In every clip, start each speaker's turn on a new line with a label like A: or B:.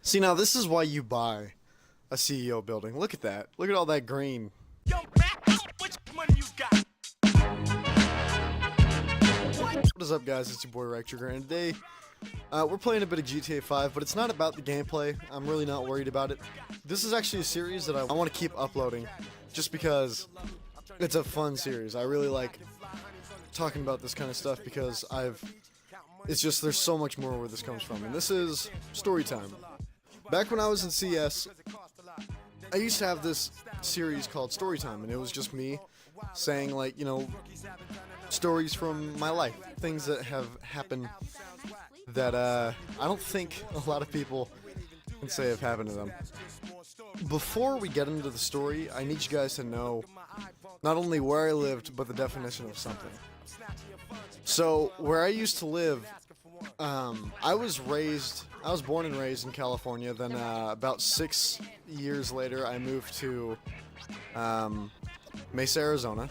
A: See, now this is why you buy a CEO building. Look at that. Look at all that green.
B: Yo, Matt, how much money you got?
A: What is up, guys? It's your boy Rectrigger, and today we're playing a bit of GTA 5, but it's not about the gameplay. I'm really not worried about it. This is actually a series that I want to keep uploading just because it's a fun series. I really like talking about this kind of stuff because it's just there's so much more where this comes from. And this is StoryTime. Back when I was in CS, I used to have this series called StoryTime, and it was just me saying, like, you know, stories from my life, things that have happened that I don't think a lot of people can say have happened to them. Before we get into the story, I need you guys to know not only where I lived, but the definition of something. So, where I used to live, I was born and raised in California. Then about 6 years later, I moved to Mesa, Arizona,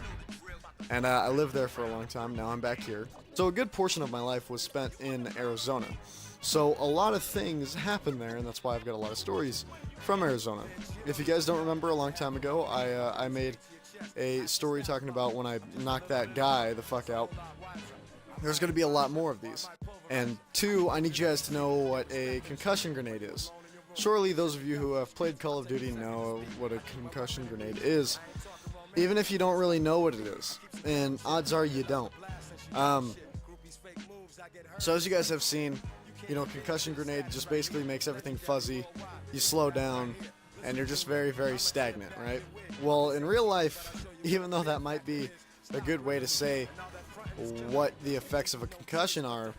A: and I lived there for a long time. Now I'm back here. So a good portion of my life was spent in Arizona. So a lot of things happened there, and that's why I've got a lot of stories from Arizona. If you guys don't remember, a long time ago, I made a story talking about when I knocked that guy the fuck out. There's going to be a lot more of these. And two, I need you guys to know what a concussion grenade is. Surely those of you who have played Call of Duty know what a concussion grenade is, even if you don't really know what it is. And odds are you don't. So as you guys have seen, you know, concussion grenade just basically makes everything fuzzy. You slow down, and you're just very, very stagnant, right? Well, in real life, even though that might be a good way to say what the effects of a concussion are,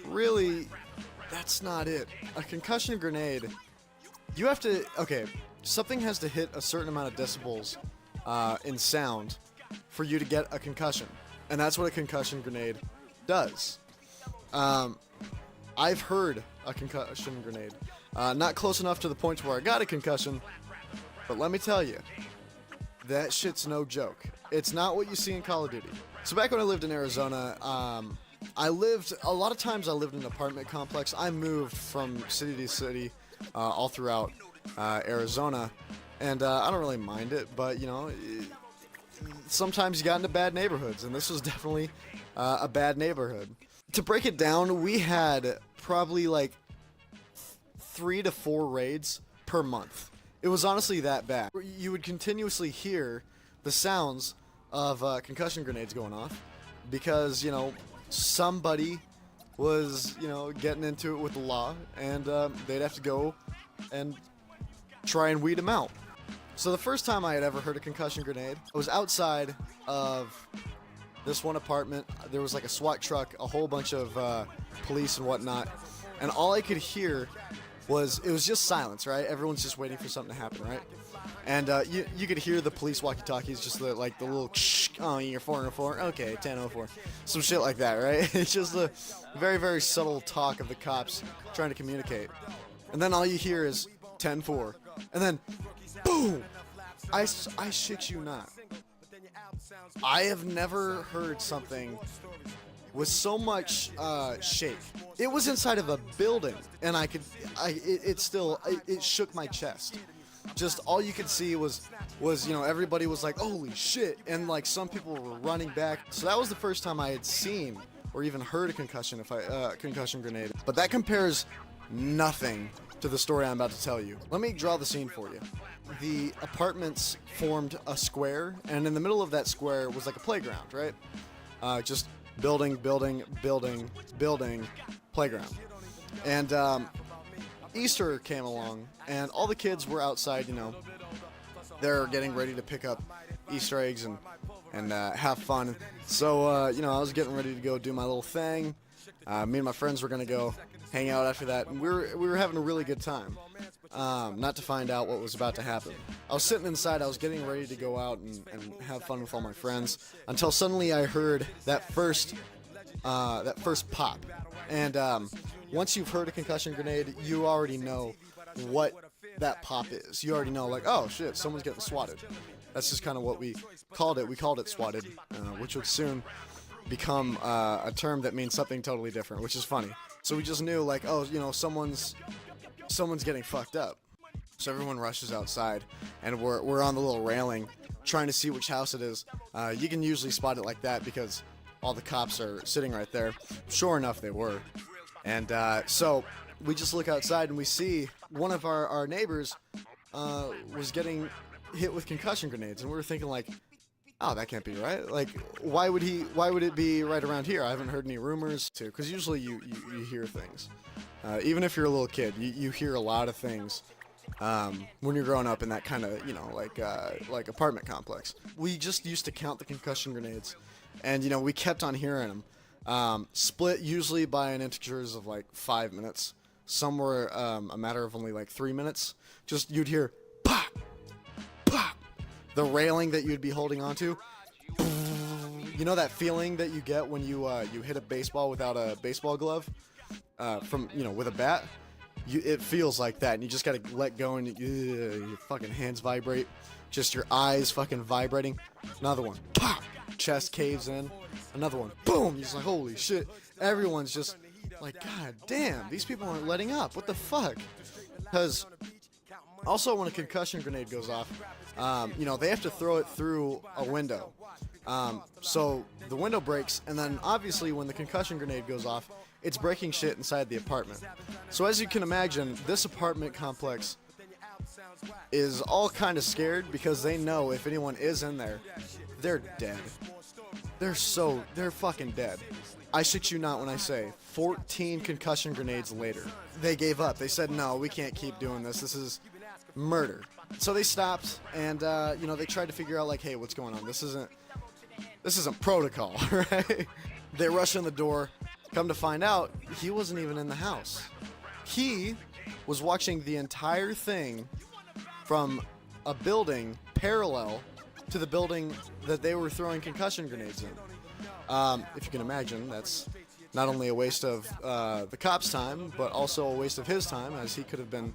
A: really, that's not it. A concussion grenade, you have to, okay, something has to hit a certain amount of decibels in sound for you to get a concussion. And that's what a concussion grenade does. I've heard a concussion grenade. Not close enough to the point where I got a concussion, but let me tell you, that shit's no joke. It's not what you see in Call of Duty. So back when I lived in Arizona, a lot of times I lived in an apartment complex. I moved from city to city all throughout Arizona, and I don't really mind it, but, you know, sometimes you got into bad neighborhoods, and this was definitely a bad neighborhood. To break it down, we had probably like 3 to 4 raids per month. It was honestly that bad. You would continuously hear the sounds of concussion grenades going off because, you know, somebody was, you know, getting into it with the law, and they'd have to go and try and weed them out. So the first time I had ever heard a concussion grenade, I was outside of this one apartment. There was like a SWAT truck, a whole bunch of police and whatnot, and all I could hear was, it was just silence, right? Everyone's just waiting for something to happen, right? And you could hear the police walkie-talkies, just the little oh, you're 404, okay, 1004, some shit like that, right? It's just a very, very subtle talk of the cops trying to communicate. And then all you hear is 10-4, and then boom! I shit you not. I have never heard something with so much shake. It was inside of a building, and it shook my chest. Just all you could see was, you know, everybody was like, holy shit, and like some people were running back. So that was the first time I had seen or even heard a concussion grenade. But that compares nothing to the story I'm about to tell you. Let me draw the scene for you. The apartments formed a square, and in the middle of that square was like a playground, right? Just building, playground. And Easter came along, and all the kids were outside, you know, they're getting ready to pick up Easter eggs and have fun. So, you know, I was getting ready to go do my little thing. Me and my friends were going to go hang out after that, and we were having a really good time. Not to find out what was about to happen. I was sitting inside, I was getting ready to go out and have fun with all my friends, until suddenly I heard that first pop. And once you've heard a concussion grenade, you already know what that pop is. You already know, like, oh shit, someone's getting swatted. That's just kind of what we called it. We called it swatted, which would soon become a term that means something totally different, which is funny. So we just knew, like, oh, you know, someone's getting fucked up. So everyone rushes outside, and we're on the little railing trying to see which house it is. You can usually spot it like that because all the cops are sitting right there. Sure enough, they were. And so we just look outside and we see one of our neighbors was getting hit with concussion grenades, and we were thinking, like, oh, that can't be right. Like, why would it be right around here? I haven't heard any rumors too, because usually you hear things. Even if you're a little kid, you hear a lot of things when you're growing up in that kind of, you know, like apartment complex. We just used to count the concussion grenades, and, you know, we kept on hearing them. Split usually by an integers of like 5 minutes. Some were a matter of only like 3 minutes. Just you'd hear pop, pop. The railing that you'd be holding onto. You know that feeling that you get when you hit a baseball without a baseball glove, from, you know, with a bat. It feels like that, and you just gotta let go, and your fucking hands vibrate. Just your eyes fucking vibrating. Another one, pop. Chest caves in. Another one, boom. You're just like, holy shit. Everyone's just like, god damn, these people aren't letting up. What the fuck? Because also when a concussion grenade goes off, you know, they have to throw it through a window. So the window breaks, and then obviously when the concussion grenade goes off, it's breaking shit inside the apartment. So as you can imagine, this apartment complex is all kind of scared because they know if anyone is in there, they're dead. They're fucking dead. I shit you not when I say 14 concussion grenades later, they gave up. They said, no, we can't keep doing this. This is murder. So they stopped, and you know, they tried to figure out, like, hey, what's going on? This isn't protocol, right? They rush in the door. Come to find out, he wasn't even in the house. He was watching the entire thing from a building parallel to the building that they were throwing concussion grenades in. If you can imagine, that's not only a waste of the cops' time, but also a waste of his time, as he could have been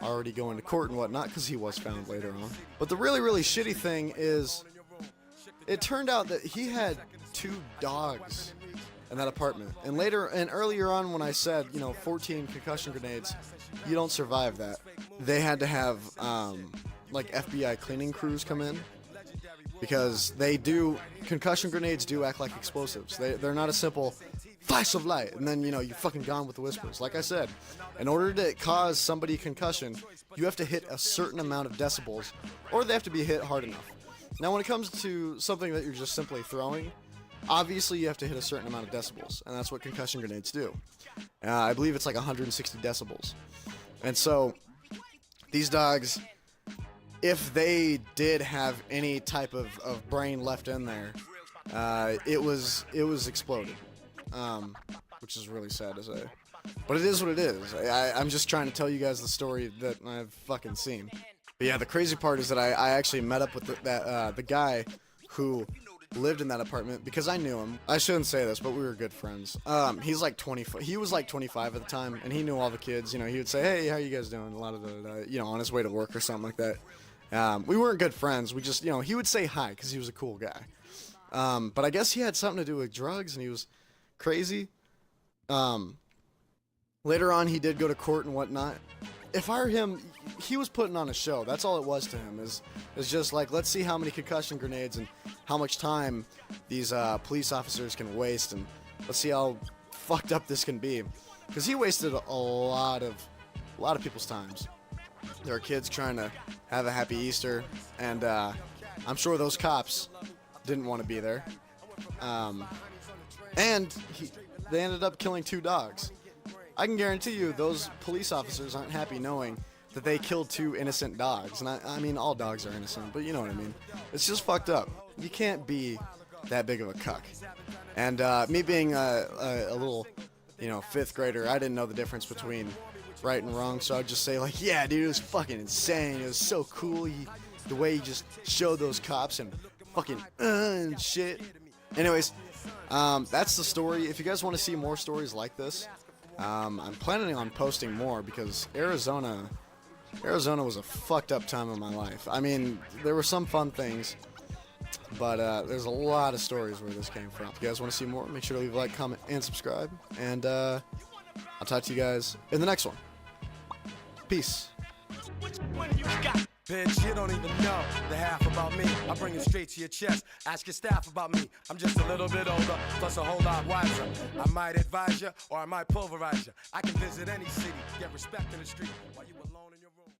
A: already going to court and whatnot, because he was found later on. But the really, really shitty thing is, it turned out that he had 2 dogs in that apartment. And earlier on when I said, you know, 14 concussion grenades, you don't survive that. They had to have, like, FBI cleaning crews come in, because concussion grenades do act like explosives. They're not a simple flash of light, and then, you know, you're fucking gone with the whispers. Like I said, in order to cause somebody concussion, you have to hit a certain amount of decibels, or they have to be hit hard enough. Now, when it comes to something that you're just simply throwing, obviously you have to hit a certain amount of decibels, and that's what concussion grenades do. I believe it's like 160 decibels. And so, these dogs, if they did have any type of brain left in there, it was exploded. Which is really sad to say. But it is what it is. I'm just trying to tell you guys the story that I've fucking seen. But yeah, the crazy part is that I actually met up with the guy who lived in that apartment, because I knew him. I shouldn't say this, but we were good friends. He was like 25 at the time, and he knew all the kids. You know, he would say, hey, how you guys doing? A lot of you know, on his way to work or something like that. We weren't good friends. We just, you know, he would say hi because he was a cool guy. But I guess he had something to do with drugs, and he was crazy. Later on, he did go to court and whatnot. If I were him, he was putting on a show. That's all it was to him. Is just like, let's see how many concussion grenades and how much time these police officers can waste, and let's see how fucked up this can be. Because he wasted a lot of people's times. There are kids trying to have a happy Easter, and I'm sure those cops didn't want to be there. And they ended up killing 2 dogs. I can guarantee you those police officers aren't happy knowing that they killed 2 innocent dogs. And I mean, all dogs are innocent, but you know what I mean. It's just fucked up. You can't be that big of a cuck. And me being a little, you know, 5th grader, I didn't know the difference between right and wrong, so I'd just say, like, yeah, dude, it was fucking insane. It was so cool. The way he just showed those cops and fucking and shit. Anyways, that's the story. If you guys want to see more stories like this, I'm planning on posting more, because Arizona was a fucked up time of my life. I mean, there were some fun things, But there's a lot of stories where this came from. If you guys want to see more, make sure to leave a like, comment, and subscribe. And I'll talk to you guys in the next one. Peace.
B: Which one you got?
C: Bitch, you don't even know the half about me. I bring it straight to your chest. Ask your staff about me. I'm just a little bit older, plus a whole lot wiser. I might advise you, or I might pulverize you. I can visit any city, get respect in the street while you